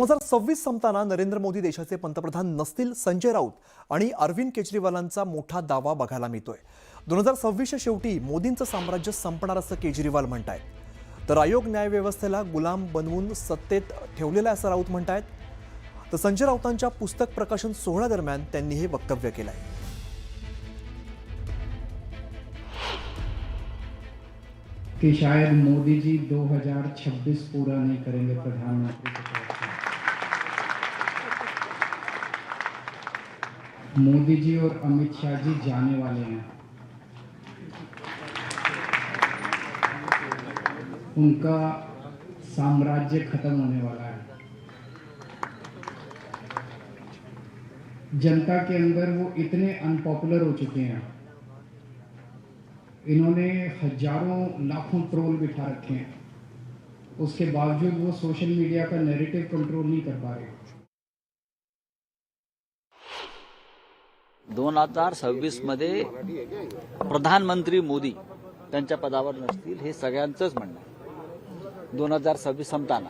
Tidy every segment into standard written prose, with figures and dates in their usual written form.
2026 संपताना नरेंद्र मोदी देशाचे पंतप्रधान नसतील, संजय राऊत आणि अरविंद केजरीवालांचा मोठा दावा बघायला मिळतोय। 2026च्या शेवटी मोदींचं साम्राज्य संपणार असं केजरीवाल म्हणतायत। तर आयोग न्यायव्यवस्थेला गुलाम बनवून सत्तेत ठेवलेला असं राऊत म्हणतायत। तर संजय राऊतांच्या पुस्तक प्रकाशन सोहळ्यादरम्यान त्यांनी हे वक्तव्य केलंय। कि शायद मोदी जी 2026 पूरा नहीं करेंगे प्रधानमंत्री के तौर पर। मोदी जी और अमित शाह जी जाने वाले हैं। उनका साम्राज्य खत्म होने वाला है। जनता के अंदर वो इतने अनपॉपुलर हो चुके हैं, इन्होंने हजारों लाखों ट्रोल बिठा रखे हैं, उसके बावजूद वो सोशल मीडिया का नैरेटिव कंट्रोल नहीं कर पा रहे। 2026 मध्ये प्रधानमंत्री मोदी त्यांच्या पदावर नसतील हे सगळ्यांचंच म्हणणं आहे। 2026 संपताना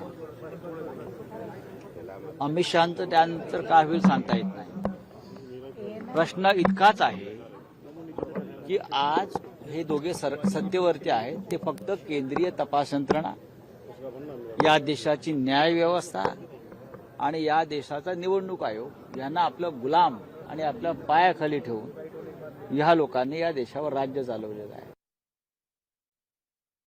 अमित शहांचं त्यानंतर काय होईल सांगता येत नाही। प्रश्न इतकाच आहे की आज हे दोघे सत्तेवरती आहेत, ते फक्त केंद्रीय तपास यंत्रणा, या देशाची न्याय व्यवस्था आणि या देशाचा निवडणूक आयोग यांना आपलं गुलाम आणि आपल्या पायाखाली ठेवून या लोकांनी या देशावर राज्य चालवलेलं आहे।